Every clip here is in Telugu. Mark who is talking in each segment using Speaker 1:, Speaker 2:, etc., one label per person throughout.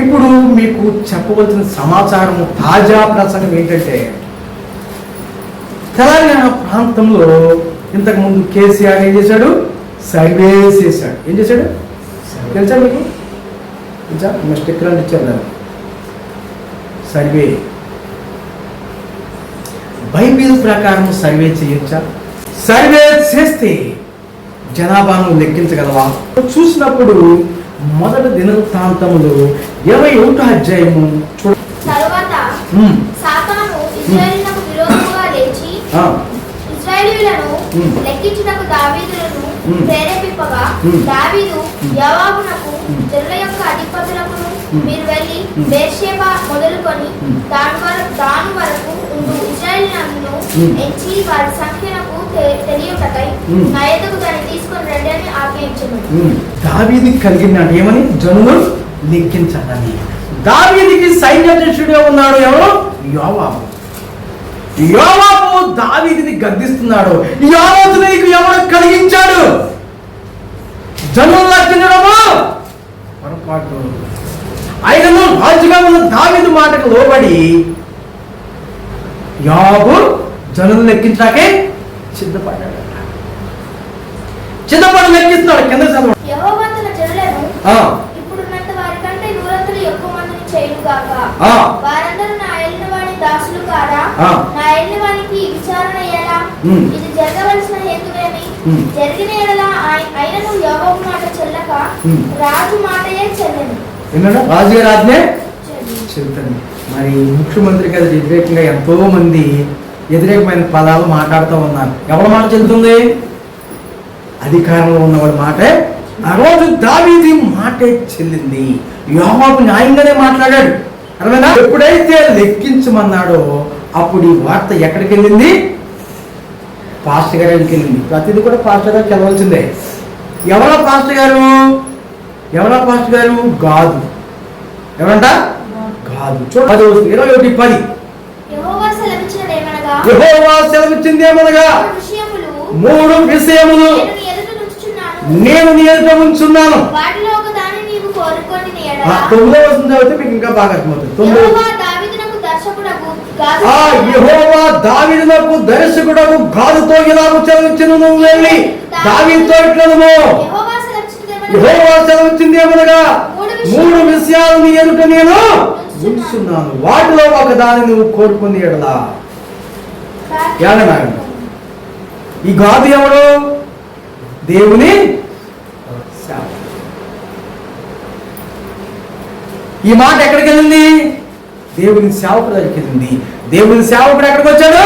Speaker 1: ఇప్పుడు మీకు చెప్పవలసిన సమాచారం తాజా ప్రసంగం ఏంటంటే, తెలంగాణ ప్రాంతంలో ఇంతకుముందు కేసీఆర్ ఏం చేశాడు? సర్వేస్ చేశాడు. ఏం చేశాడు తెలుసా మీకు? తెలుసా? మా స్టిక్కర్ అని ఇచ్చారు దాన్ని. సర్వే. బైబిల్ ప్రకారం సర్వే చేయొచ్చా? సర్వే చేస్తే జనాభాను లెక్కించగలవా? చూసినప్పుడు మొదటి దినవృత్తాంతములు 21వ అధ్యాయము చూడ.
Speaker 2: తరువాత సాతాను ఇశ్రాయేలునకు విరోధముగా లేచి ఇశ్రాయేలీయులను లెక్కించుటకు దావీదును ప్రేరేపింపగా, దావీదు యోవాబునకు జనుల యొక్క అధిపతులకు, మీరు వెళ్ళి బేర్షెబా మొదలుకొని దాను వరకు ఉండు ఇశ్రాయేలీయులను ఎంచి వారి సంఖ్యలకు తెలియుటకై నా ఎదుగు దాన్ని తీసుకొని రండి అని ఆజ్ఞయించెను.
Speaker 1: దావీదుకి కలిగిన ఏమని? జనులు లెక్కించాలని. దావీదుకి సైన్యాధ్యక్షుడే ఉన్నాడు ఎవరు? యోవాబు. యోవాబు దావీదుని గద్దిస్తున్నాడు. యోవాబు నీకు ఎవరు కలిగించాడు? జనులు లెక్కించడము పొరపాటు. ఆయనను రాజుగా ఉన్న దావీదు మాటకు లోబడి యోవాబు జనులు లెక్కించాకే సిద్ధపడ్డాడు. సిద్ధపడి లెక్కిస్తున్నాడు. కింద చదవండి.
Speaker 2: యెహోవా తన జనులను ఇప్పుడున్నంత వారి కంటే నూరంతలు ఎక్కువ మందిని చేయుగాక. వారందరూ నా ఏలినవాని దాసులు కారా? నా ఏలినవానికి విచారణ ఎలా? ఇది జరగవలసిన హేతువేమి? జరిగిన ఎడల ఆయనను యోవాబు మాట చెల్లక రాజు మాటయే చెల్లెను.
Speaker 1: రాజుగారి ఆజ్ఞే చెల్లుతుంది. మరి ముఖ్యమంత్రికి అది వ్యతిరేకంగా ఎంతో మంది వ్యతిరేకమైన పదాలు మాట్లాడుతూ ఉన్నారు. ఎవరి మాట చెల్లుతుంది? అధికారంలో ఉన్నవాడి మాటే. ఆ రోజు దావీదు మాటే చెల్లింది. యోవాబు న్యాయంగానే మాట్లాడాడు. అర్థమైందా? ఎప్పుడైతే లెక్కించమన్నాడో అప్పుడు ఈ వార్త ఎక్కడికి వెళ్ళింది? పాస్టర్ గారికి వెళ్ళింది. ప్రతిదీ కూడా పాస్టర్ గారికి వెళ్ళవలసిందే. ఎవరో పాస్టర్ గారు? ఎవరో పాస్టర్ గారు? గాదు. ఎవరంట? గాదు. చూడండి 21:10.
Speaker 2: యెహోవా సెలవిచ్చినదేమనగా,
Speaker 1: యెహోవా సెలవిచ్చిందేమనగా 3 విషయములు నేను నీ ఎదుట ఉంచున్నాను.
Speaker 2: వాటిలో ఒక దానిని నీవు కోరుకొని నీ ఎడల.
Speaker 1: 9వ వచనం చదివితే మీకు ఇంకా బాగా అర్థమవుతుంది.
Speaker 2: యెహోవా దావీదునకు దర్శకుడగు గాదుతో ఇలాగ సెలవిచ్చెను, నువ్వు వెళ్ళి దావీదుతో ఇట్లనుము. యెహోవా సెలవిచ్చిందేమనగా 3 విషయాలు నీ ఎదుట నేను ఉంచున్నాను. వాటిలో ఒక దాన్ని నువ్వు కోరుకొని ఎడలా. ఈ గాదు ఎవడు? దేవుని సేవకుడు. ఈ మాట ఎక్కడికి వెళ్ళింది? దేవుని సేవకుడు దగ్గరికి వెళ్ళింది. దేవుని సేవకుడు ఎక్కడికి వచ్చాడు?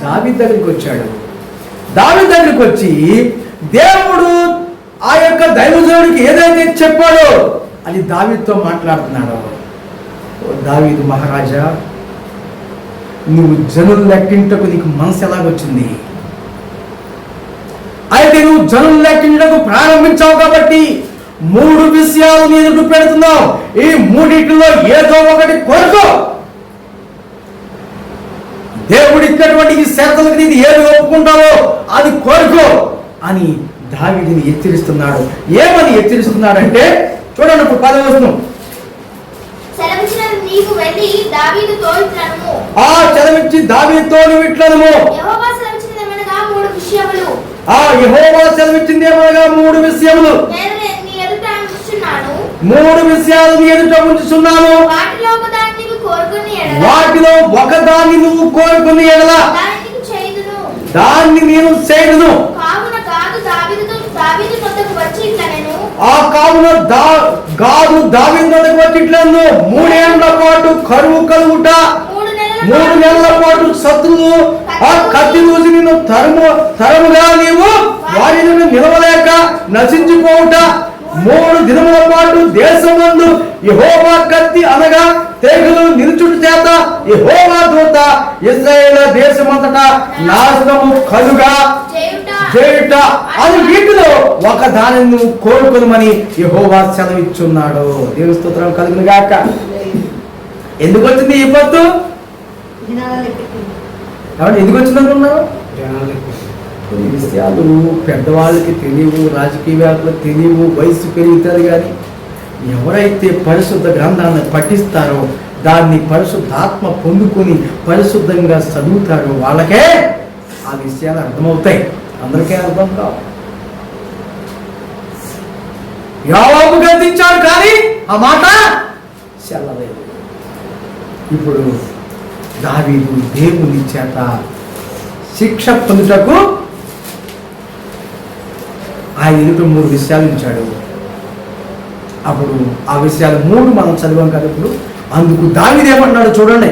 Speaker 2: దావీదు దగ్గరికి వచ్చాడు. దావీదు దగ్గరికి వచ్చి దేవుడు ఆ యొక్క దైవజనుడికి ఏదైతే చెప్పాడో అది దావీదుతో మాట్లాడుతున్నాడు. దావీదు మహారాజా, నువ్వు జనులు లెక్కింటకు నీకు మనసు ఎలాగొచ్చింది? అయితే నువ్వు జనులు లెక్కించడానికి ప్రారంభించావు కాబట్టి 3 విషయాలు నీ ఎదుట పెడుతున్నావు. ఈ 3 ఏదో ఒకటి కోరుకో. దేవుడు ఇచ్చినటువంటి ఈ షరతులకు నీది ఏది ఒప్పుకుంటావో అది కోరుకో అని దావీదుని హెచ్చరిస్తున్నాడు. ఏమని హెచ్చరిస్తున్నాడంటే చూడండి, ఇప్పుడు 10వ వచనం. నీవు వెళ్ళి దావీదుతో ఇట్లనుము.
Speaker 1: సెలవిచ్చి దావీదుతో నువ్వు ఇట్లనుము.
Speaker 2: యెహోవా సెలవిచ్చినదేమనగా 3 విషయములు.
Speaker 1: యెహోవా సెలవిచ్చిందేమనగా 3 విషయములు.
Speaker 2: నేను నీ ఎదుట ఉంచుచున్నాను.
Speaker 1: 3 విషయాలు నీ ఎదుట ఉంచుచున్నాను.
Speaker 2: వాటిలో ఒక దాన్ని నీవు కోరుకొని ఎడల.
Speaker 1: వాటిలో ఒకదాన్ని నువ్వు కోరుకొని ఎడల దాన్ని నేను చేయుదును.
Speaker 2: కావున గాదు దావీదు వద్దకు వచ్చి ఇట్లనెను.
Speaker 1: కావున గాదు దావీదు వద్దకు వచ్చి ఇట్లనెను. 3 ఏళ్ల పాటు కరువు కలుగుట, 3 నెలల పాటు శత్రువు ఆ కత్తి దూసి నిన్ను తరముగా నీవు వారిని నిలవలేక నశించిపోవుట, 3 దినముల పాటు దేశమందు యెహోవా కత్తి అనగా తెగులు నిలుచుట చేత యెహోవా దూత ఇశ్రాయేలు దేశమంతటా నాశనము కలుగా చేయుట, అది వీటిలో ఒక దానిని నువ్వు కోరుకొనుమని యెహోవా సెలవిచ్చున్నాడు. దేవుని స్తోత్రం కలుగును గాక. ఎందుకు వచ్చింది ఈ పొత్తు? ఎందుకు వచ్చిందనుకున్నారు? కొన్ని విషయాలు పెద్దవాళ్ళకి తెలియవు, రాజకీయవేత్తలకు తెలియవు, వయసు పెరుగుతుంది కానీ
Speaker 2: ఎవరైతే పరిశుద్ధ గ్రంథాన్ని పఠిస్తారో, దాన్ని పరిశుద్ధాత్మ పొందుకొని పరిశుద్ధంగా చదువుతారో వాళ్ళకే ఆ విషయాలు అర్థమవుతాయి. అందరికీ అర్థం కావు. యోవాబు గద్దించాడు కానీ ఆ మాట చెల్లలేదు. ఇప్పుడు దావీదు దేవుని చేత శిక్ష పొందుటకు ఆయన ఎదుట 3 విషయాలు ఇచ్చాడు. అప్పుడు ఆ విషయాలు 3 మనం చదివాం కదా. ఇప్పుడు అందుకు దావీదు ఏమన్నాడు చూడండి,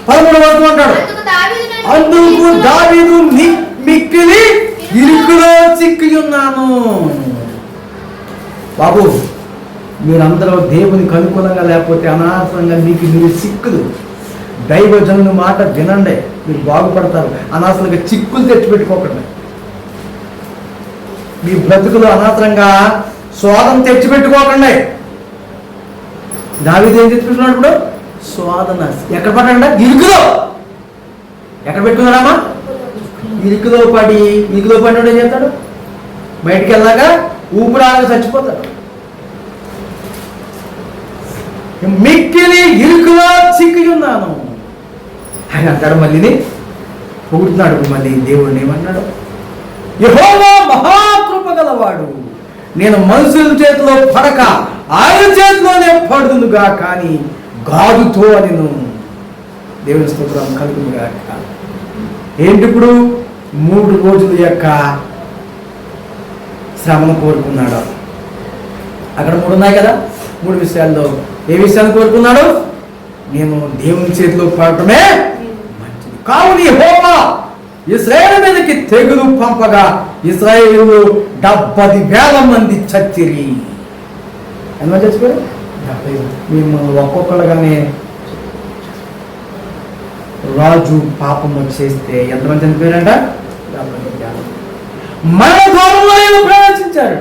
Speaker 2: 13వ వచనం అంటాడు, అందుకు దావీదు మిక్కిలి ఇరుకులో చిక్కి ఉన్నాను. బాబు, మీరందరూ దేవునికి అనుకూలంగా లేకపోతే అనవసరంగా మీరు చిక్కులు. దైవజనుని మాట వినండి, మీరు బాగుపడతారు. అనవసరంగా చిక్కులు తెచ్చిపెట్టుకోకండి. మీ బ్రతుకులు అనవసరంగా స్వాదం తెచ్చిపెట్టుకోకండి. దావీదు ఏం తెచ్చిపెట్టుకున్నాడు? ఇప్పుడు స్వాదన ఎక్కడ పడ్డా? ఇరుకులో. ఎక్కడ పెట్టుకున్నాడమ్మా? ఇరుకులో పడి ఏం చేస్తాడు? బయటికి వెళ్ళాక ఊపిరాగా చచ్చిపోతాడు. మిక్కిలి ఇరుకులో చిక్కి ఉన్నాను ఆయన అంటాడు. మళ్ళీ పొగుడుతున్నాడు. మళ్ళీ దేవుడిని ఏమన్నాడు? యెహోవా మహాకృప గలవాడు, నేను మనుషుల చేతిలో పడక ఆయన చేతిలోనే పడుతుందిగా కానీ గాదుతో నేను దేవుని స్తోత్రం కలుగునుగా. ఏంటి ఇప్పుడు? 3 రోజుల యొక్క శ్రమను కోరుకున్నాడు. అక్కడ 3 ఉన్నాయి కదా. 3 విషయాల్లో ఏ విషయాన్ని కోరుకున్నాడు? నేను దేవుని చేతిలో పడటమే మంచిది. కావున యెహోవా ఇశ్రాయేలు మీదకి తెగులు పంపగా ఇశ్రాయేలు 70,000 మంది చచ్చిరి. ఎంతమంది చచ్చిపోయారు? 70,000. మేము ఒక్కొక్కరుగానే రాజు పాపము చేస్తే ఎంతమంది చనిపోయారంట? 70,000. మరణ ద్వారంలో ప్రవేశించారు.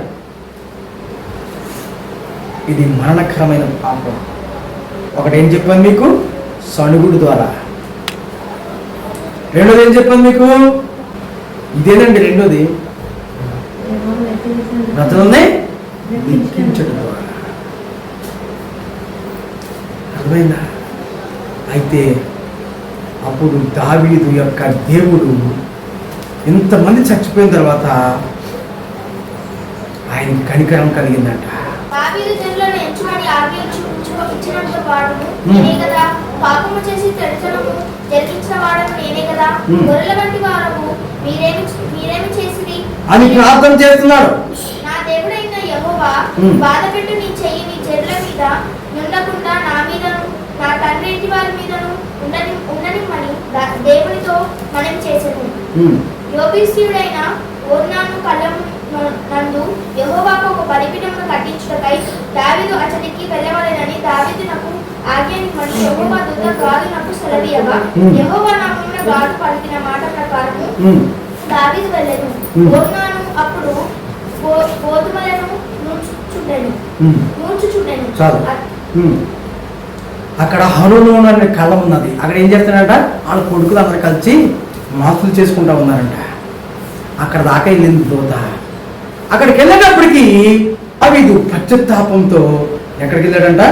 Speaker 2: ఇది మరణకరమైన పాపం. ఒకటి ఏం చెప్పాను మీకు? సణుగుడు ద్వారా. రెండోది ఏం చెప్పాను మీకు? ఇదేనండి రెండోది, రథులని లెక్కించడం ద్వారా. అర్థమైందా? అయితే అప్పుడు దావీదు యొక్క దేవుడు ఇంతమంది చచ్చిపోయిన తర్వాత ఆయన కనికరం కలిగిందంట.
Speaker 3: పాపము చేసి తెరచనము జరిగించిన వాడను నేనే కదా, గొర్రెల వంటి వారము మీరేమి చేసిరి
Speaker 2: అని ప్రార్థన చేస్తున్నాడు.
Speaker 3: నా దేవుడైన యెహోవా బాధపెట్టు నీ చెయ్యి నీ జనుల మీద నుండకుండా నా మీదను నా తండ్రి ఇంటి వారి మీదను ఉండనిమ్మని దేవునితో మనం చేసెను. యోబీసీయుడైన ఓర్నాను కళ్ళము నందు యెహోవాకు ఒక బలిపీఠమును కట్టించుటకై దావీదు అతనికి వెళ్ళవలెనని దావీదునకు ఆజ్ఞానిమ్మని యెహోవా దూత గాదునకు సెలవీయగా యెహోవా నామమున గాదు పలికిన మాట ప్రకారము దావీదు వెళ్ళెను. ఓర్నాను అప్పుడు గోధుమలను నూర్చుచుండెను.
Speaker 2: అక్కడ హనులోను అనే కళ్ళం ఉన్నది. అక్కడ ఏం చేస్తాడంట? వాళ్ళ కొడుకులు అందరు కలిసి మాసులు చేసుకుంటా ఉన్నారంట. అక్కడ దాకా వెళ్ళింది దూత. అక్కడికి వెళ్ళేటప్పటికి దావీదు పశ్చాత్తాపంతో ఎక్కడికి వెళ్ళాడంట?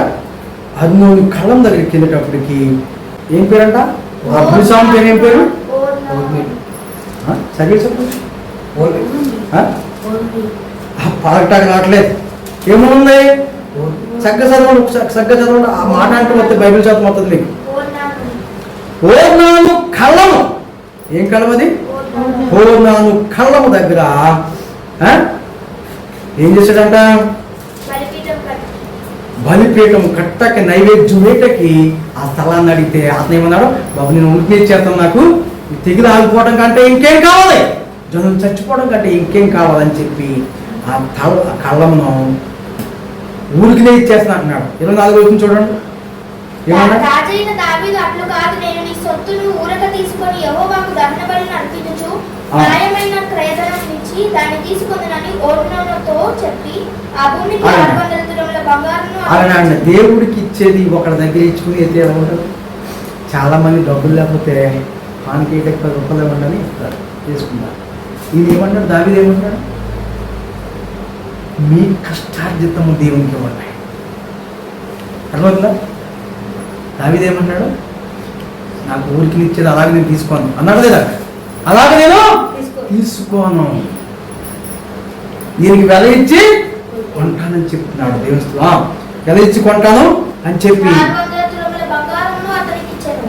Speaker 2: హనులోని కళ్ళం దగ్గరికి వెళ్ళేటప్పటికి ఏం పేరంట? ఆ భూస్వామి పేరు ఏం పేరు? సరే చెప్పండి. పాలటానికి రావట్లేదు. ఏముంది? చక్కగా చదవండి. ఆ మాట అంటే మొత్తం బైబిల్ చదువు మొత్తం మీకు. ఓర్నాను కళ్ళము. ఏం కళ్ళం అది? ఓర్నాను కళ్ళము దగ్గర ఏం చేశాడంట? బలిపీఠం కట్టకి నైవేద్యం వేటకి ఆ స్థలాన్ని అడిగితే అతను ఏమన్నాడు? బాబు, నేను ఉనికి చేస్తాను, నాకు తెగులు ఆగిపోవడం కంటే ఇంకేం కావాలి, జనం చచ్చిపోవడం కంటే ఇంకేం కావాలని చెప్పి ఆ కళ్ళమును ఊరికి ఇచ్చేస్తున్నా అంటున్నాడు. 24 వచ్చింది చూడండి.
Speaker 3: రాజైన దావీదు అట్లు కాదు, నేను నీ సొత్తును ఊరక తీసుకొని యెహోవాకు దహన బలిని అర్పించుచు న్యాయమైన క్రయధనం ఇచ్చి దాన్ని తీసుకొందునని ఓర్నానుతో చెప్పి ఆ భూమికి 600 తులముల బంగారును
Speaker 2: అలానే దేవుడికి ఇచ్చేది ఒకరి దగ్గర ఇచ్చుకుని అయితే ఎలా ఉంటుంది? చాలా మంది డబ్బులు లేకపోతే మనకి 10 రూపాయలు ఇవ్వండి ఇస్తారు, తీసుకుంటారు. ఇది ఏమంటాడు? దావీదు ఏమంటాడు? మీ కష్టార్జితము దేవునికి ఇవ్వండి. అర్థమవుతుందా? దావీదు ఏమన్నాడు? నాకు ఊరికి ఇచ్చేది అలాగే నేను తీసుకోను అన్నాడు లేదా? అలాగే నేను తీసుకోను, దీనికి వెల ఇచ్చి కొంటానని చెప్తున్నాడు దేవుడు. వెల ఇచ్చి కొంటాను అని చెప్పి
Speaker 3: 400 తులముల బంగారమును అతనికి ఇచ్చెను.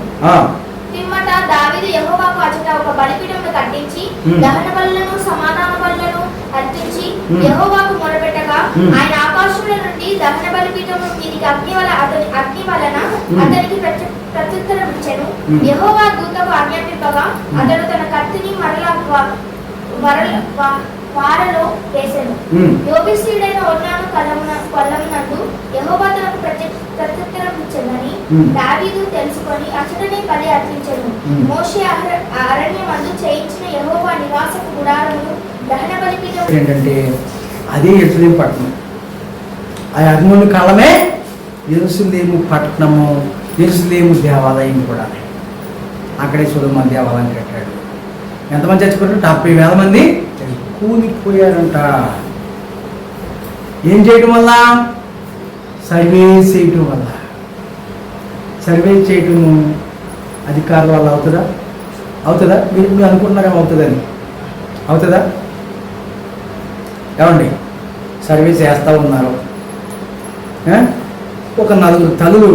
Speaker 3: పిమ్మట దావీదు యెహోవాకు అచట ఒక బలిపీఠమును కట్టించి దహన బలులను సమాధాన బలులను అర్పించి యెహోవాకు మొరపెట్టగా ఆయన ఆకాశముల నుండి దహన బలిపీఠము మీదికి అగ్ని వలన అతనికి ప్రత్యుత్తరం ఇచ్చెను. యెహోవా దూతకు ఆజ్ఞాపింపగా అతడు తన కత్తిని వారలో వేసెను. యోబిష్యుడైన ఒర్నాను కొల్లమునందు యెహోవా తనకు ప్రత్యుత్తరం ఇచ్చెనని దావీదు తెలుసుకొని అచటనే బలి అర్పించెను. మోషే అరణ్యమందు చేయించిన యెహోవా నివాస గుడారమును దహన బలిపీఠం
Speaker 2: ఏంటంటే అదే యెరూషలేము పట్టణం. ఆ అర్మోను కాలమే యెరూషలేము పట్టణము, యెరూషలేము దేవాలయం కూడా. అక్కడే సొలొమోను దేవాలయం కట్టాడు. ఎంతమంది చచ్చిపోయారు? 70,000 మంది కూలిపోయారంట. ఏం చేయడం వల్ల? సర్వే చేయటం వల్ల. సర్వే చేయటం అధికారుల వల్ల అవుతుందా? అవుతుందా? మీరు అనుకుంటున్నారేమో అవుతుందని. అవుతుందా? ఏమండి, సర్వే చేస్తూ ఉన్నారు, ఒక 4 తల్లులు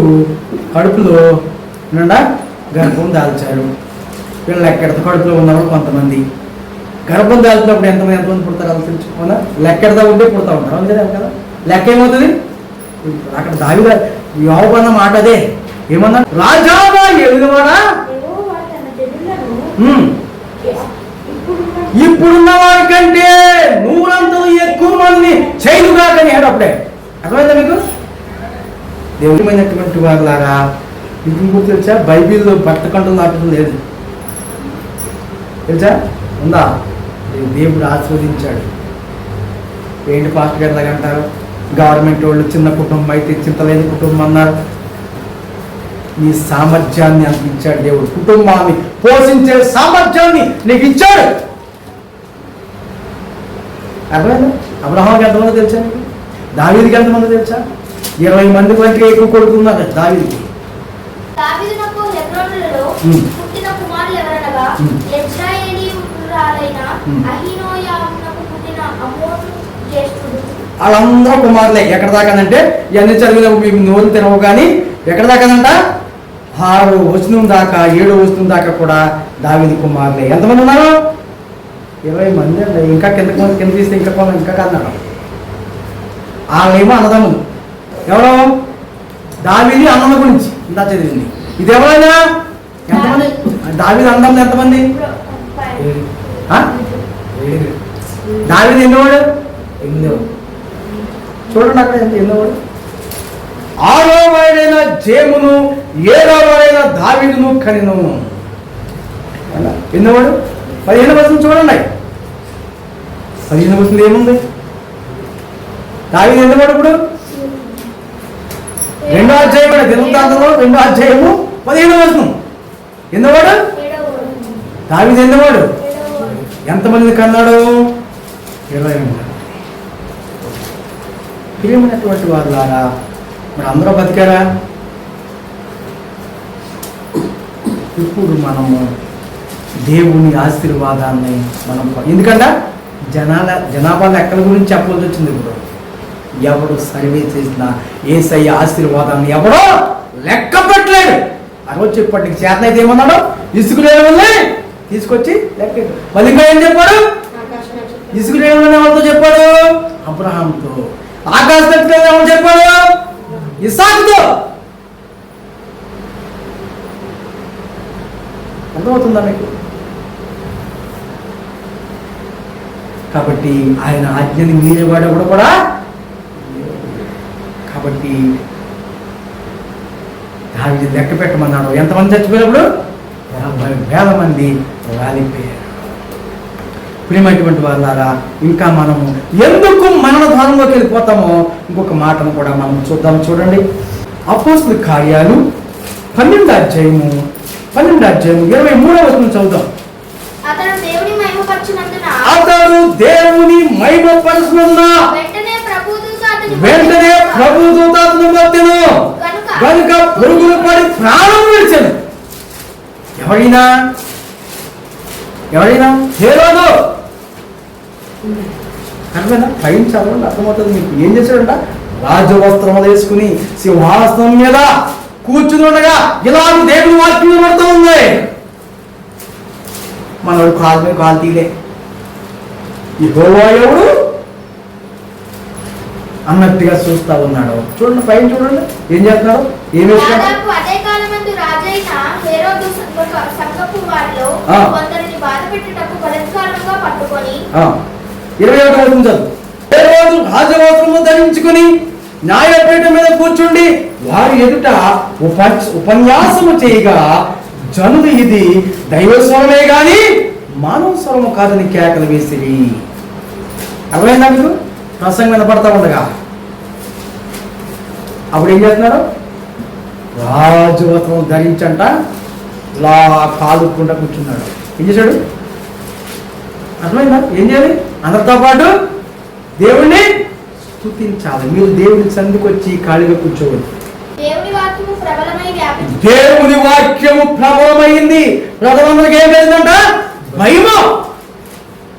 Speaker 2: కడుపులో గర్భం దాల్చారు. వీళ్ళు లెక్కెడత కడుపులో ఉన్నవాళ్ళు కొంతమంది. గర్భం దాల్చినప్పుడు ఎంతమంది పుడతారు అది తెలుసుకోవాలా? లెక్కెడతా ఉంటే పుడతా ఉంటారు, అంతే కదా. లెక్క ఏమవుతుంది? అక్కడ దావీదు యోబన్న మాట అదే. ఏమన్నా? రాజావా ఎలుగువాడా, ఇప్పుడున్న వారి కంటే 100 అంతలు ఎక్కువ మంది చేయలుగా కానీ అప్పుడే. అర్థమైందా మీకు? దేవుడిమైనటువంటి వారిలాగా ఇంకొక తెలుసా? బైబిల్లో భర్త కంటలు దాటడం లేదు తెలుసా? ఉందా? దేవుడు ఆస్వాదించాడు. ఏంటి పాస్టర్ గారు లాగా అంటారు? గవర్నమెంట్ వాళ్ళు చిన్న కుటుంబం అయితే చింతలేని కుటుంబం అన్నారు. నీ సామర్థ్యాన్ని అంత ఇచ్చాడు దేవుడు. కుటుంబాన్ని పోషించే సామర్థ్యాన్ని నీకు ఇచ్చాడు. అర్థమైందా? అబ్రహాంకి ఎంతమంది తెలుసా నీకు? దావీదుకి ఎంతమంది తెలుసా? 20 మంది కంటే ఎక్కువ కొడుకున్నారు దావీదుకి.
Speaker 3: దావీదునకు హెబ్రోనులో పుట్టిన కుమారులు ఎవరనగా యెజ్రెయేలీయురాలైన అహీనోయమునకు పుట్టిన అమ్మోను జ్యేష్ఠుడు.
Speaker 2: వాళ్ళందరూ కుమారులే. ఎక్కడ దాకానంటే ఇవన్నీ చదివిన మీకు నోరు తినవు కానీ ఎక్కడ దాకానంట 6వ వచనం దాకా 7వ వచనం దాకా కూడా దావీదు కుమారులే. ఎంతమంది ఉన్నారు? 20 మంది అండి. ఇంకా కింద తీస్తే ఇంకా కాదన్నారు. వాళ్ళేమో అన్నదమ్ములు. ఎవరో దావీదు అన్నల గురించి ఇందా చదివింది. ఇది ఎవరైనా ఎంతమంది? దావీదు అన్నదమ్ములు ఎంతమంది? దావీదు ఎన్నోవాడు? 8. చూడండి అక్కడ ఎన్నోవాడు. 6వ వాడైన జేమును 7వ వాడైన దావీదును కనెను. ఎన్నోవాడు? 15వ వచనం చూడండి. 15వ వచనం ఏముంది? దావీదు ఎన్నోవాడు? ఇప్పుడు 2వ అధ్యాయం దినవృత్తాంతంలో 2వ అధ్యాయము 15వ వచనం. ఎన్నోవాడు? దావీదు ఎన్నోవాడు? ఎంతమంది కన్నాడు? 20 మంది. ప్రియమైనటువంటి వారులారా, మరి అందరూ బతికారా? ఇప్పుడు మనము దేవుని ఆశీర్వాదాన్ని మనం ఎందుకంటే జనాభా లెక్కల గురించి చెప్పాల్సి వచ్చింది. ఇప్పుడు ఎవడు సర్వే చేసినా యేసయ్య ఆశీర్వాదాన్ని ఎవడో లెక్క పెట్టలేడు. ఆ రోజు చెప్పటికి చేతనైతే ఏమన్నాడు? ఇసుక లేని తీసుకొచ్చి లెక్క. మళ్ళీ ఇంకా ఏం చెప్పాడు? ఇసుక లేని ఎవరితో చెప్పాడు? అబ్రహాంతో. ఆకాశ నక్షత్రాలు ఎవరు చెప్పాడు? ఇస్సాకుతో. అర్థమవుతుందా మీకు? కాబట్టి ఆయన ఆజ్ఞని మీరేవాడు కూడా. కాబట్టి దావీదు లెక్క పెట్టమన్నాడు. ఎంతమంది చచ్చిపోయినప్పుడు? 50,000 మంది రాలిపోయారు. ప్రియమైనటువంటి వాళ్ళారా, ఇంకా మనము ఎందుకు మరణ ద్వారంలోకి వెళ్ళిపోతామో ఇంకొక మాటను కూడా మనం చూడండి. అపోస్తలుల కార్యాలు 12వ అధ్యాయము 23వ వచనం చదువుదాం.
Speaker 3: అతడు దేవుని మహిమపరచునందున
Speaker 2: వెంటనే ప్రభుదూత అతని మధ్యను ప్రాణం విడిచాడు. ఎవరైనా హేరోదు అర్థమైనా పైన చదవండి, అర్థమవుతుంది మీకు. ఏం చేశాడంట? రాజవస్త్రం వేసుకుని సింహాసనం మీద కూర్చుని ఉండగా ఇలాగ దేవుని వాక్యం పడుతూ ఉంది. మనోడు కాలు మీద కాలు తీలే. యెహోవా ఎవడు అన్నట్టుగా చూస్తా ఉన్నాడు. చూడండి పైన చూడండి ఏం చేస్తున్నాడు, ఏం చేస్తున్నాడు.
Speaker 3: దాదాపు అదే కాలమందు రాజైన హేరోదు సంఘపు వారిలో కొందరిని బాధపెట్టుటకు బలాత్కారంగా పట్టుకొని
Speaker 2: 21వ వచనం చదువు. హేరోదు రాజవస్త్రము ధరించుకుని న్యాయపీఠం మీద కూర్చుండి వారి ఎదుట ఉపన్యాసము చేయగా జనులు ఇది దైవ స్వరమే గాని మానవ స్వరము కాదని కేకలు వేసిరి. అర్థమైందా మీకు? ప్రసంగం వినపడతా ఉండగా అప్పుడు ఏం చేస్తున్నాడు? రాజవస్త్రం ధరించంట ఇలా కాలుకుండా కూర్చున్నాడు. ఏం చేశాడు? అర్థమైందా? ఏం చేయాలి? అందరితో పాటు దేవుణ్ణి స్తుతించాలి. మీరు దేవుని సందుకు వచ్చి ఖాళీగా కూర్చోవద్దు.
Speaker 3: దేవుని వాక్యము ప్రబలమై వ్యాపించి
Speaker 2: దేవుని వాక్యము ప్రబలమైంది. ప్రజలందరికీ ఏం లేదంట? భయము.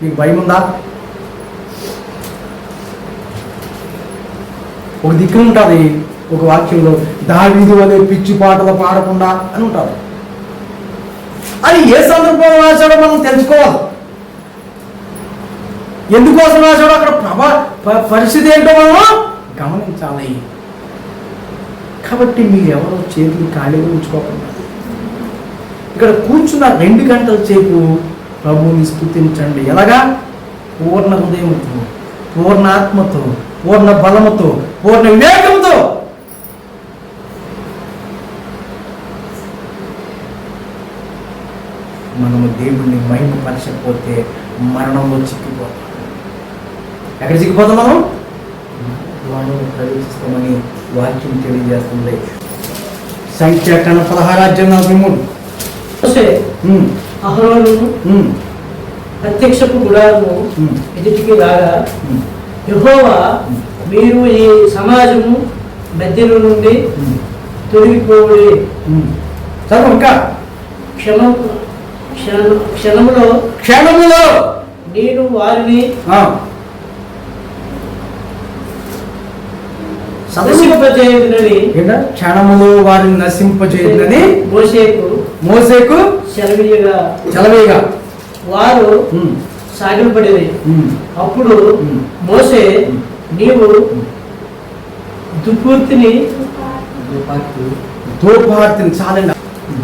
Speaker 2: నీకు భయం ఉందా? ఒక దిక్కు ఉంటుంది ఒక వాక్యంలో, దావీదు అనే పిచ్చి పాటలు పాడకుండా అని ఉంటారు. అది ఏ సందర్భంలో రాశాడో మనం తెలుసుకోవాలి. ఎందుకోసం రాశాడో అక్కడ పరిస్థితి ఏంటో మనం గమనించాలి. కాబట్టి మీరు ఎవరో చేతులు ఖాళీగా ఉంచుకోకుండా ఇక్కడ కూర్చున్న 2 గంటల సేపు ప్రభువుని స్తుతించండి. ఎలాగా? పూర్ణ హృదయంతో, పూర్ణ ఆత్మతో, పూర్ణ బలముతో, పూర్ణ వివేకంతో. మనము దేవుణ్ణి మహిమపరచకపోతే మరణంలో చిక్కిపోతాం. ఎక్కడ చిక్కిపోతాం మనం? మరణంలో ప్రవేశిస్తామని వాక్యం తెలియజేస్తుంది. సంఖ్యాకాండం 16:43.
Speaker 4: అహరోను ప్రత్యక్షపు గుడారము ఎదుటికి రాగా యెహోవా మీరు ఈ సమాజము మధ్యలో నుండి తొలగిపోయి
Speaker 2: ఇంకా క్షణములో
Speaker 4: నేను వారిని నశింపజేయుదునని
Speaker 2: క్షణములో వారిని నశింపజేయుదునని మోసేకు సెలవీయగా
Speaker 4: వారు సాగిలపడేది. అప్పుడు మోసే నీవు దుపూర్తిని
Speaker 2: చాలండి.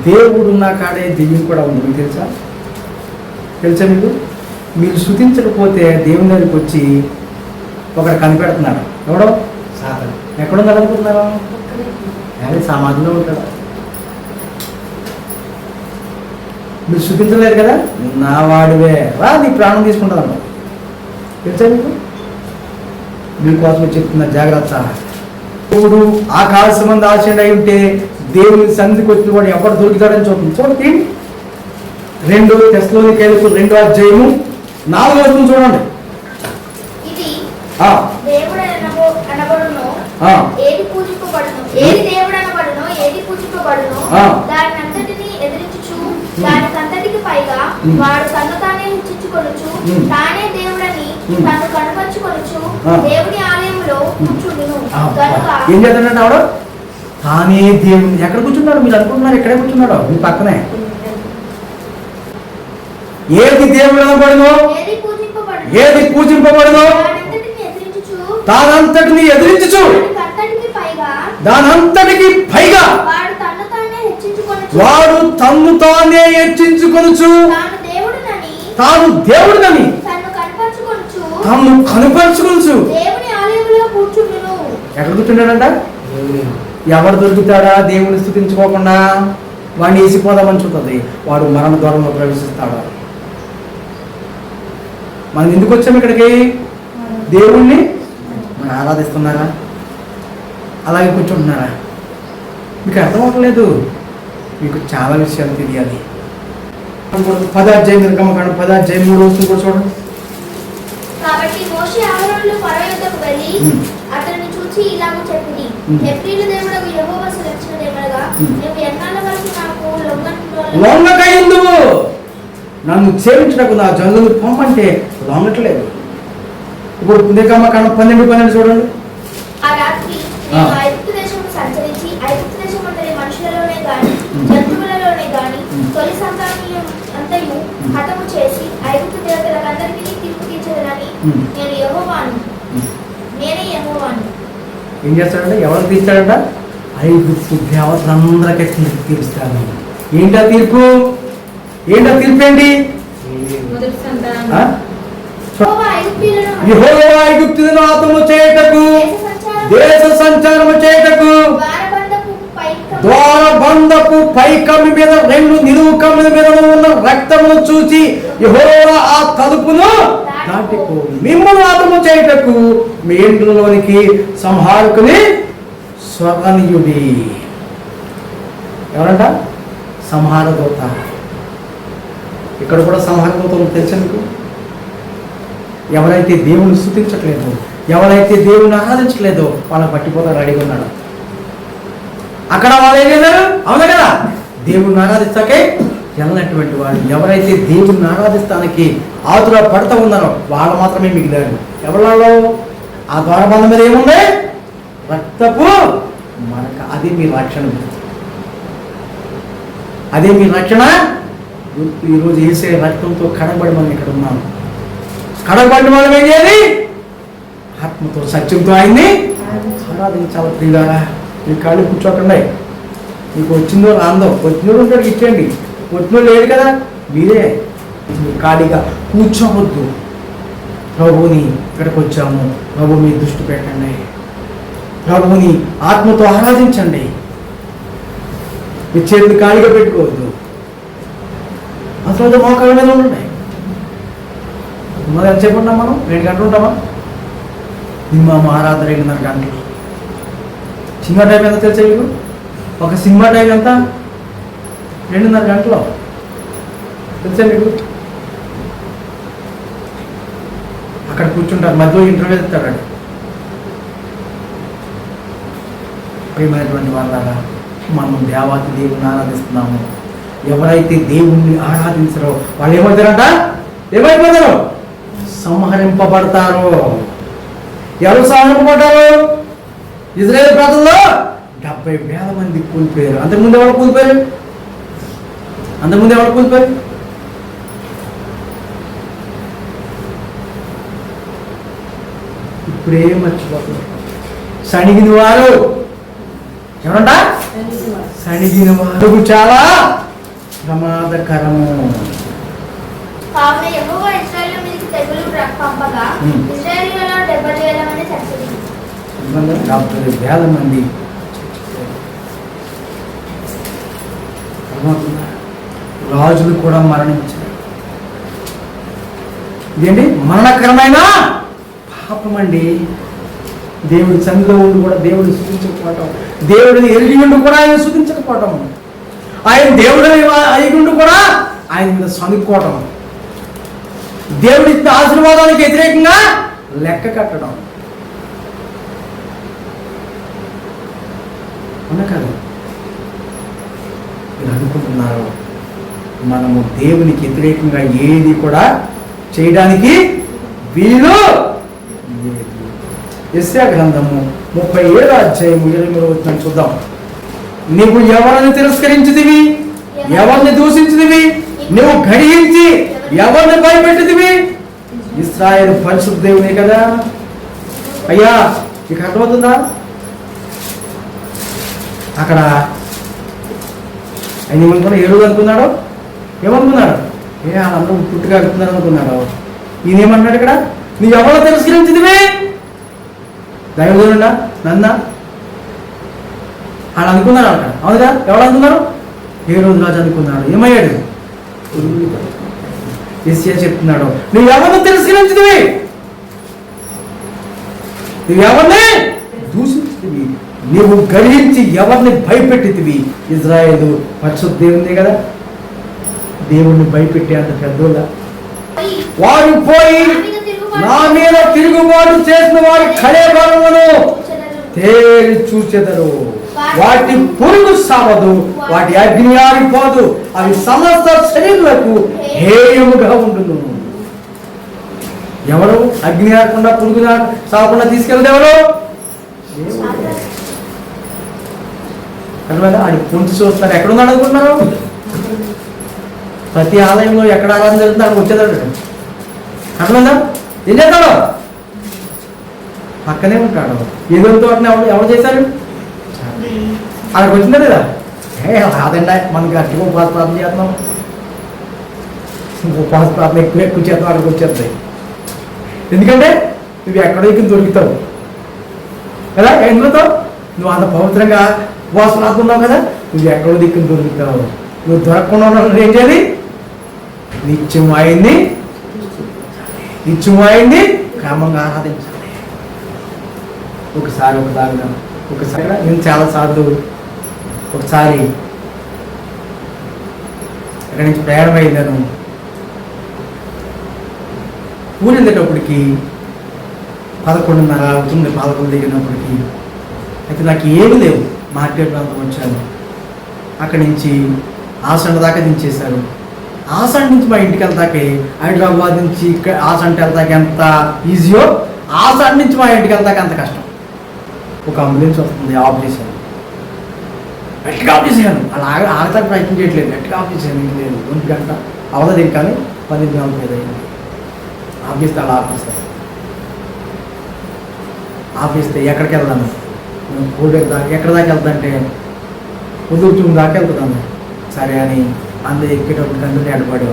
Speaker 2: దేవుడు ఉన్న కాడే దెయ్యం కూడా ఉంది. మీకు తెలుసా మీకు? మీరు శృతించకపోతే దేవుని దగ్గరికి వచ్చి ఒకడు కనిపెడుతున్నాడు. ఎవడో సాతాను. ఎక్కడున్నాడు అనుకుంటున్నారు? అదే సమాధిలో ఉంటాడు. మీరు శృతించలేరు కదా, నా వాడివే రా నీ ప్రాణం తీసుకుంటాను. తెలుసా మీకు? మీకోసం చెప్తున్న జాగ్రత్త. దేవుడు ఆకాశం మంది ఆశీనుడు అయి ఉంటే దేవుని సన్నిధికి వచ్చిన వాడు ఎవరు దొరుకుతాడని చూడండి. చూడండి 2 తెస్సలోనికైయులకు 2వ అధ్యాయము 4వ వచనం చూడండి.
Speaker 3: ఇది దేవుడు అనబడును, ఏది పూజింపబడును, ఏది దేవుడు అనబడును, ఏది పూజింపబడును, దానినంతటిని ఎదిరించుచు దానికంతటికి పైగా వాడు తను తానే హెచ్చించుకొనుచు తానే దేవుడని తను కనపరుచుకొనుచు దేవుని ఆలయంలో కూర్చుండును. కనుక
Speaker 2: ఏం చేస్తాడంటే ఆవిడ తానే దేవుని. ఎక్కడ కూర్చున్నాడు? మీరు అనుకుంటున్నారు ఎక్కడే కూర్చున్నాడు? మీ పక్కనే. ఏది దేవుడు అనబడును, ఏది పూజింపబడును, దానంతటిని ఎదిరించుచు దానంతటికి పైగా వాడు తన్ను తానే హెచ్చించుకొనుచు తాను దేవుడినని తన్ను కనుపరుచుకొనుచు ఎక్కడ కూర్చున్నాడంట? ఎవరు దొరుకుతాడా దేవుని స్తుతించుకోకుండా? వాడిని వేసిపోదామని చూస్తుంది. వాడు మరణ ద్వారంలో ప్రవేశిస్తాడు. మనం ఎందుకు వచ్చాము ఇక్కడికి? దేవుణ్ణి మనం ఆరాధిస్తున్నారా? అలాగే కూర్చుంటున్నారా? మీకు అర్థం అవ్వట్లేదు. మీకు చాలా విషయాలు తెలియాలి. 10వ అధ్యాయం నిర్గమకాండం 10వ అధ్యాయం 3వ వచనం కూడా చూడండి.
Speaker 3: కాబట్టి మోషే అహరోనులు ఫరో యొద్దకు వెళ్ళి అతనిని చూచి ఇలాగ చెప్పింది, హెబ్రీయుల దేవుడగు యెహోవా సెలవిచ్చినదేమనగా నువ్వు ఎన్నాళ్ళ వరకు నాకు
Speaker 2: లొంగకయిందువు. నన్ను సేవించటకు నా జనులను పొమ్మంటే లొంగట్లేదు. ఇప్పుడు పుణ్యకమ్మ కన్నా 12 చూడండి.
Speaker 3: ఆ రాత్రి నేను ఐగుప్తు దేశము సంచరించి ఐగుప్తు దేశమందరి మనుషులలోనే గాని జంతువులలోనే గాని తొలి సంతానం అంతయు హతము చేసి ఐగుప్తు దేవతలకందరికీ తీర్పు తీర్చదనని నేను యెహోవాను. నేనే యెహోవాను.
Speaker 2: ఏం చేస్తాడంటే ఎవరు తీర్చాడంట? ఐగుప్తు దేవతలందరికీ తీర్పు తీరుస్తాడు. ఏంటా తీర్పు? ఏంటా తీర్పు ఏంటి? యెహోవా ఐగుప్తులను హతము చేయుటకు దేశ సంచారము చేయుటకు ద్వారబంధపు పైకమ్మి మీద 2 నిలువు కమ్మిల మీద ఉన్న రక్తమును చూచి యెహోవా ఆ తలుపును దాటిపో మిమ్మల్ని హతము చేయుటకు మీ ఇంట్లోనికి సంహారకుని స్వగనీయుడి. ఎవరంట? సంహారదూత. ఇక్కడ కూడా సంహారదూత తెలుసా మీకు? ఎవరైతే దేవుని స్తుతించట్లేదో, ఎవరైతే దేవుని ఆరాధించట్లేదో వాళ్ళని పట్టిపోతారు. రెడీగా ఉన్నాడు. అక్కడ వాళ్ళు ఏం చేశారు? అవునా కదా? దేవుణ్ణి ఆరాధిస్తాకే వెళ్ళినటువంటి వాళ్ళు ఎవరైతే దేవుణ్ణి ఆరాధిస్తానికి ఆతుర పడుతూ ఉన్నారో వాళ్ళు మాత్రమే మిగిలారు. ఎవరిలో? ఆ ద్వారబంధం మీద ఏముంది? రక్తపు మరక. అది మీ రక్షణ. అదే మీ రక్షణ. ఈరోజు వేసే రక్తంతో కడగబడి మనం ఇక్కడ ఉన్నాం. కడగబడి మనం ఏం చేయాలి? ఆత్మతో సత్యంతో ఆయన్ని ఆరాధించాలి. ప్రియులారా, మీ కాళ్ళు కూర్చోకండి. మీకు వచ్చిందో రాందో, వచ్చినోడు ఉంటాడు ఇచ్చండి, వచ్చినోడు లేడు కదా మీరే ఖాళీగా కూర్చోవద్దు. ప్రభువుని ఇక్కడికి వచ్చాము, ప్రభు మీ దృష్టి పెట్టండి, ప్రభువుని ఆత్మతో ఆరాధించండి. మీ చేతులు ఖాళీగా పెట్టుకోవద్దు. అసలు మోకాళ్ళ మీద ఉండండి. మరి ఎంతసేపు ఉంటాం మనం? 2 గంటలు ఉంటామా? మినిమం ఆరాధన 2.5 గంటలు. సినిమా టైం ఎంత తెలుసా మీకు? ఒక సినిమా టైం ఎంత? 2.5 గంటలు తెలుసా మీకు? అక్కడ కూర్చుంటారు, మధ్యలో ఇంటర్వ్యూ ఇస్తాడు. ప్రియమైనటువంటి వాళ్ళ మనం దేవాతి దేవుని ఆరాధిస్తున్నాము. ఎవరైతే దేవుణ్ణి ఆరాధించరో వాళ్ళు ఏమవుతారంట? ఏమైపోతారు? సంహరింపబడతారు. ఎవరు సంహరింపబడ్డారు? ఇజ్రాయేల్ ప్రజల్లో 70,000 మంది కూలిపోయారు. అంతకుముందు ఎవరు కూలిపోయారు? ఇప్పుడే మర్చిపోతున్నారు. సణిగిన వారు ఎవరంట? సణిగిన వారు చాలా ప్రమాదకరము.
Speaker 3: కావున యెహోవా ఇశ్రాయేలు మీదకి తెగులు పంపగా ఇశ్రాయేలీయులలో 70,000 మంది చచ్చారు.
Speaker 2: 70,000 మంది. రాజులు కూడా మరణించారు. ఇదేంటి? మరణకరమైన పాపం అండి. దేవుడి సన్నిధిలో ఉండి కూడా దేవుడిని స్తుతించకపోవటం, దేవుడిని ఎరిగి ఉండి కూడా ఆయన స్తుతించకపోవటం, ఆయన దేవుడిని అయి ఉండి కూడా ఆయన మీద సనుక్కోవటం, దేవుడి ఆశీర్వాదానికి వ్యతిరేకంగా లెక్క కట్టడం. అవునా కదా? మీరు అనుకుంటున్నారు మనము దేవునికి వ్యతిరేకంగా ఏది కూడా చేయడానికి వీలు లేదు. యెషయా గ్రంథము 37వ అధ్యాయము 23వ వచనం చూద్దాం. నీవు ఎవరిని తిరస్కరించితివి, ఎవరిని దూషించితివి, నువ్వు ఘడించి ఎవరిని భయపెట్టితివి? ఇశ్రాయేలు పరిశుద్ధ దేవుడే కదా. అయ్యా మీకు అర్థమవుతుందా? అక్కడ ఆయన ఏమనుకున్నా? 7 అనుకున్నాడు. ఏమనుకున్నాడు? వాళ్ళందరూ పుట్టుగా అనుకున్నారు అనుకున్నాడు. ఈయన ఏమన్నాడు ఇక్కడ? నువ్వు ఎవరో తిరస్కరించితివి? దైవజనుడా నన్న వాళ్ళు అనుకున్నారు అక్కడ. అవునుగా? ఎవరు అనుకున్నారు? హేరోదు రాజు అనుకున్నాడు. ఏమయ్యాడు? యెషయా చెప్తున్నాడు, నువ్వు ఎవరిని తిరస్కరించితివి, నువ్వు ఎవరిని దూషించితివి, నువ్వు గర్హించి ఎవరిని భయపెట్టితివి? ఇజ్రాయేలు పరిశుద్ధ దేవుడే కదా. దేవుణ్ణి భయపెట్టే అంత పెద్దోళ్ళ వారు పోయి నా మీద తిరుగుబాటు చేసిన వారి కళేబరమును తేరి చూచెదరు. వాటి పురుగు సావదు, వాటి అగ్ని ఆరిపోదు, అవి సమస్త శరీరులకు హేయముగా ఉండును. ఎవరు అగ్ని ఆరకుండా పురుగు సావకుండా తీసుకెళ్ళదు? ఎవరు? అర్థమైందా? ఆడి పొంచి చూస్తారు. ఎక్కడున్నాడు అనుకుంటున్నారు? ప్రతి ఆలయంలో ఎక్కడ ఆరాధన జరుగుతుందో అక్కడ వచ్చేదాడు. అర్థమైందా? ఏం చేస్తాడు? పక్కనే ఉంటాడు. ఏదో తోటని ఎవరు చేశారు? అక్కడికి వచ్చిందా లేదా? రాదండి, మనకి గట్టిగా ఉపవాస ప్రార్థన చేస్తున్నాం, ఉపవాస ప్రార్థన ఎక్కువ చేస్తాం, అక్కడికి వచ్చేస్తాయి. ఎందుకంటే నువ్వు ఎక్కడో ఇక్కడ దొరుకుతావు కదా. ఎందుకుతో నువ్వు అంత పవిత్రంగా ఉపవాస ప్రార్థన ఉన్నావు కదా, నువ్వు ఎక్కడో దిక్కుని దొరుకుతావు. నువ్వు దొరకకుండా ఉన్న ఏం చేయాలి? నిత్యమైంది క్రమంగా ఆరాధించాలి. ఒకసారి నేను చాలాసార్లు ఒకసారి ఇక్కడి నుంచి ప్రయాణం అయిందాను. ఊరు వెళ్ళేటప్పటికి 11:30 అవుతుంది. 11 దిగినప్పటికి అయితే నాకు ఏమీ లేవు. మార్కెట్ ప్రాంతం వచ్చాను. అక్కడి నుంచి ఆసండ దాకా దించేశారు. ఆసండ నుంచి మా ఇంటికి వెళ్తాకే, హైదరాబాద్ నుంచి ఇక్కడ ఆసంట వెళ్తాకి ఎంత ఈజీయో, ఆసండ నుంచి మా ఇంటికి వెళ్తాకి అంత కష్టం. ఒక అంబులెన్స్ వస్తుంది, ఆఫ్ చేశాను. గట్టిగా ఆఫ్ చేసాను. అలా ఆగతానికి ప్రయత్నం చేయట్లేదు. గట్టిగా ఆఫ్ చేశాను. ఇంక లేదు 1 గంట అవదది, కానీ 10:45 అయింది. ఆఫ్ చేస్తే అలా ఆఫ్ చేస్తాను. ఆఫ్ చేస్తే ఎక్కడికి వెళ్దాను? కోడేరు దాకా. ఎక్కడ దాకా వెళ్తాంటే కుదురుచూము దాకా వెళ్తున్నాను. సరే అని అందరూ ఎక్కేటప్పుడు అందరూ ఎడబడి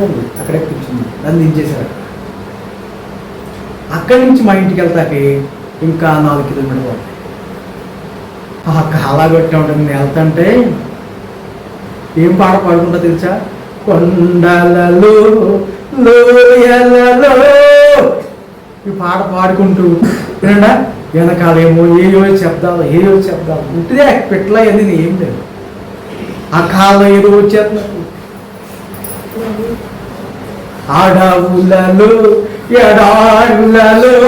Speaker 2: ఉంది. అక్కడే కూర్చుంది. నన్ను దించేశారు. అక్కడి నుంచి మా ఇంటికి వెళ్తాకి ఇంకా 4 కిలోమీటర్లు పడుతుంది. కాలా కొట్టే ఉంటుంది. నేను వెళ్తాంటే ఏం పాట పాడుకుంటా తెలుసా? కొండలలో లోయలలో ఈ పాట పాడుకుంటూ వినండా. వెనకాలేమో ఏయో శబ్దాలు ఉంటుందే పెట్లా అన్ని ఏం లేదు. ఆ కాళ్ళ ఏదో వచ్చేస్తున్నారు. అడవులలో ఎడారులలో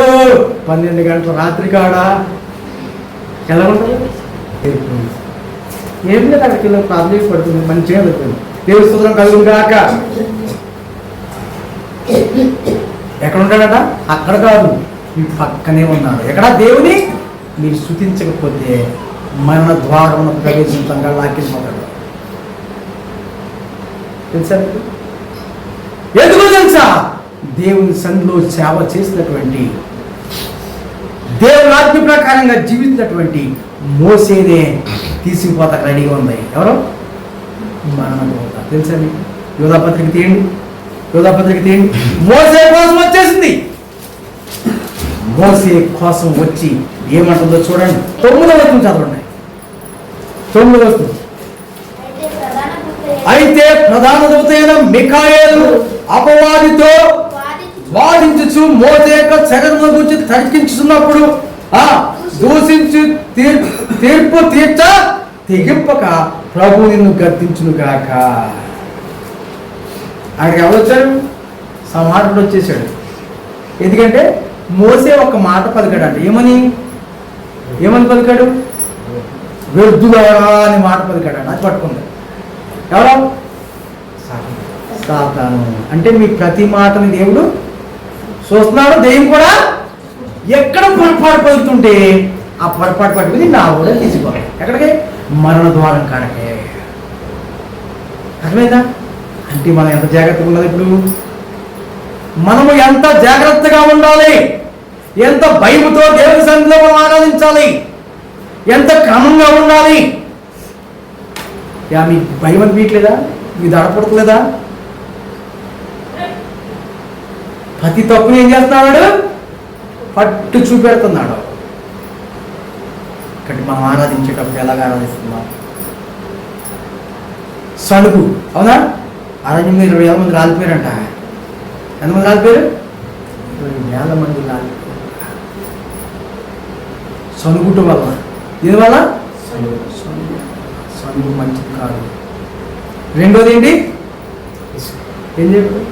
Speaker 2: 12 గంటల రాత్రి కాడ ఎలా ఉంటుంది? ఏం లేదు. అక్కడికి వెళ్ళి ప్రార్థన పడుతుంది. మంచిగా వెళ్తుంది. దేవుని స్తోత్రం కలుగును గాక. ఎక్కడ ఉంటాడట? అక్కడ కాదు, మీ పక్కనే ఉన్నాడు. ఎక్కడ? దేవుని మీరు స్తుతించకపోతే మరణ ద్వారం ప్రవేశించంగా లాక్కిపోతాడు. తెలుసా? ఎందుకో తెలుసా? దేవుని సన్నిధిలో సేవ చేసినటువంటి, దేవుని ఆజ్ఞ ప్రకారంగా జీవించినటువంటి మోసేనే తీసుకుపోతా రెడీగా ఉంది. ఎవరు? మరణ దూత. తెలుసా మీకు? యోధాపత్రిక తీయండి. మోసే కోసం వచ్చేసింది. మోసే కోసం వచ్చి ఏమంటుందో చూడండి. 9వ వచనం చదవండి. 9వ వచనం. అయితే ప్రధాన దూత అయిన మిఖాయేలు అపవాదితో వాదించుచు మోసే యొక్క శరీరమును గురించి తర్కించుతున్నప్పుడు దూషించి తీర్పు తెగింపక ప్రభు నిన్ను గద్దించును గాక. అక్కడికి ఎవరు వచ్చారు? సమానుడు వచ్చేసాడు. ఎందుకంటే మోసే ఒక మాట పలికాడంట. ఏమని పలికాడు? వ్యర్థులారా అని మాట పలికాడంట. అది పట్టుకుంది. ఎవరో? సాతాను. అంటే మీ ప్రతి మాటని దేవుడు చూస్తున్నాడు. దెయ్యం కూడా ఎక్కడ పొరపాటు పలుకుతుంటే ఆ పొరపాటు పట్టుకుని నా కూడా తీసుకోవాలి. ఎక్కడికి? మరణ ద్వారం కాడకే. అర్థమైందా? అంటే మనం ఎంత జాగ్రత్తగా ఉన్నది? ఇప్పుడు మనము ఎంత జాగ్రత్తగా ఉండాలి, ఎంత భయముతో దేవుని సన్నిధిలో మనం ఆరాధించాలి, ఎంత క్రమంగా ఉండాలి. మీ భయం అనిపించలేదా? మీ దడపడలేదా? ప్రతి తప్పుని ఏం చేస్తున్నాడు? పట్టు చూపెడుతున్నాడు. ఇక్కడ మనం ఆరాధించేటప్పుడు ఎలాగ ఆరాధిస్తున్నాం? సణుగు. అవునా? అరణ్యంలో 20,000 మంది రాలిపోయారంట. ఎంతమంది రాలిపోయారు? 20,000 మంది రాలిపోయారు. సణుగుట వల్ల. దీనివల్ల సణుగు మంచిది కాదు. రెండోది ఏంటి? ఏం చెప్పారు?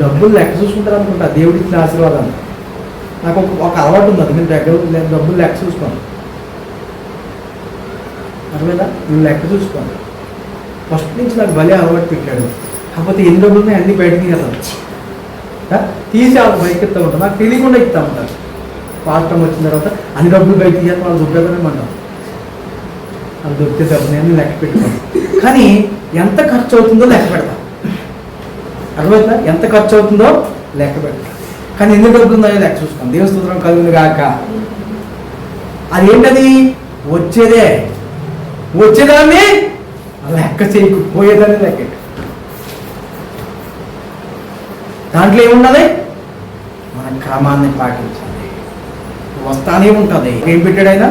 Speaker 2: డబ్బులు లెక్క చూసుకుంటారు అనుకుంటా. దేవుడిచ్చిన ఆశీర్వాదాన్ని నాకు ఒక అలవాటు ఉంది, అది నేను డబ్బులు లెక్క చూసుకోను. అర్థమైందా? నేను లెక్క చూసుకోను. ఫస్ట్ నుంచి నాకు భలే అలవాటు పెట్టాడు. కాకపోతే ఎన్ని డబ్బులు ఉన్నాయి అన్ని బయటకి తీసి వాళ్ళు బయటకి ఇస్తూ ఉంటాను, నాకు తెలియకుండా ఇస్తూ ఉంటారు. పాస్టం వచ్చిన తర్వాత అన్ని డబ్బులు బయట తీయాలి, వాళ్ళు దుబ్బేదనేమంటాం. వాళ్ళు దొరికితే డబ్బు నేను లెక్క పెట్టుకోను. కానీ ఎంత ఖర్చు అవుతుందో లెక్క పెడతా. అర్థమైందా? ఎంత ఖర్చు అవుతుందో లెక్క పెడతా. కానీ ఎన్ని డబ్బులు ఉన్నాయో లెక్క చూసుకోండి. దేవుని స్తోత్రం కలుగును గాక. అదేంటది? వచ్చేదాన్ని లెక్క చేయకు, పోయేదాన్ని లెక్క. దాంట్లో ఏమున్నది? మన క్రమాన్ని పాటించాలి. వస్తానే ఉంటుంది. ఏం పెట్టాడు ఆయన?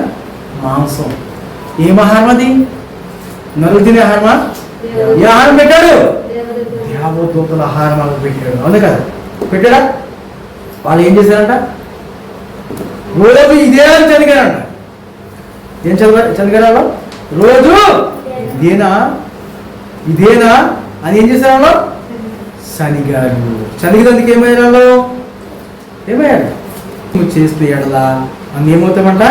Speaker 2: మాంసం. ఏం ఆహారం అది? నరులు తినే ఆహారమా? ఏ ఆహారం పెట్టాడు? దేవదూతల ఆహారం వాళ్ళు పెట్టాడు. అవును కదా? పెట్టాడా? వాళ్ళు ఏం చేశారంట? రోజు ఇదే అని చదివారంట. ఏం చదివారు? రోజు ఇదేనా అని ఏం చేశారు? శనిగారు. శనిగినందుకు ఏమయ్యారు? నువ్వు చేస్తే ఎడలా అని ఏమవుతామంట?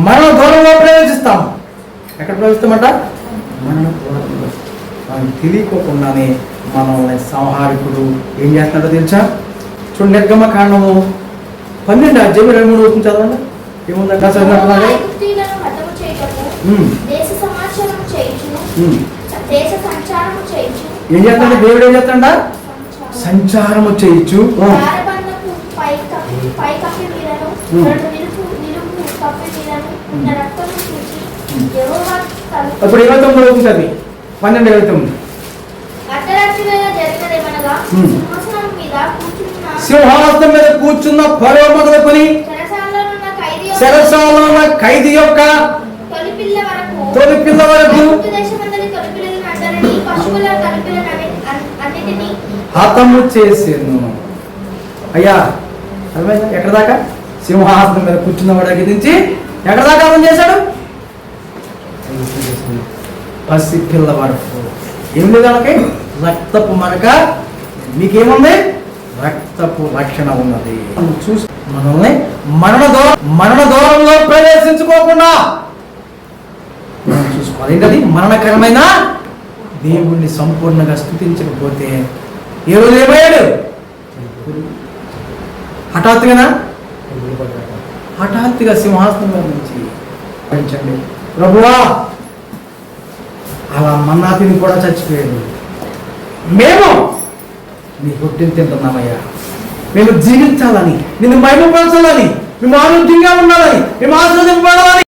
Speaker 2: మరణ దూరంలో ప్రవేశిస్తాము. ఎక్కడ ప్రవేశిస్తామంట? మరణ దూరంలో. మనకు తెలియకోకుండానే మనల్ని సంహారకుడు ఏం చేస్తున్నాడో తెలుసా? చూడండి, నిర్గమ కాండము 12 అధ్యాయం 23 వస్తుంది చదవండి. ఏముందంట?
Speaker 3: ఐగుప్తీయులను హతము చేయుటకు దేశ సమాచారము చేయుచు, దేశ సంచారము చేయుచు.
Speaker 2: ఏం చేస్తాడు దేవుడు? ఏం చేస్తాడ? సంచారము చేయొచ్చు.
Speaker 3: దారబంధపు పై కప్పి మీదను, రెండు నిలువు కప్పి మీదను ఉన్న రక్తము చూచి యెహోవా
Speaker 2: అప్పుడు 29 అవుతుంది. 12:29.
Speaker 3: అర్ధరాత్రి వేళ జరిగినదేమనగా
Speaker 2: సింహాసనం మీద కూర్చున్న ఫరో మొదలుకొని చెరసాలలో ఉన్న ఖైదీ యొక్క తొలి పిల్ల వరకు హతము చేసాను. అయ్యా అర్థమైందా? ఎక్కడ దాకా? సింహాసనం మీద కూర్చున్న వాడి దగ్గర నుంచి ఎక్కడ దాకా హతం చేశాడు? పసి పిల్ల వరకు. ఏం లేదు వాళ్ళకి? రక్తపు మరక. మీకేముంది? రక్తపు రక్షణ ఉన్నది. చూసి మనల్ని మరణ దూరంలో ప్రవేశించుకోకుండా మనం చూసుకోవాలి. ఏంటది? మరణకరమైన దేవుణ్ణి సంపూర్ణంగా స్తుతించకపోతే ఏ రోజు ఏమయ్యాడు? హఠాత్తుగా సింహాసనం నుంచి పెంచండి ప్రభువా. అలా మన్నాతిని కూడా చచ్చిపోయాడు. మేము నీ రొట్టెలు తింటున్నామయ్యా. మేము జీవించాలని, నిన్ను మహిమపరచాలని, మేము ఆరోగ్యంగా ఉండాలని, మేము ఆశీర్వదింపబడాలని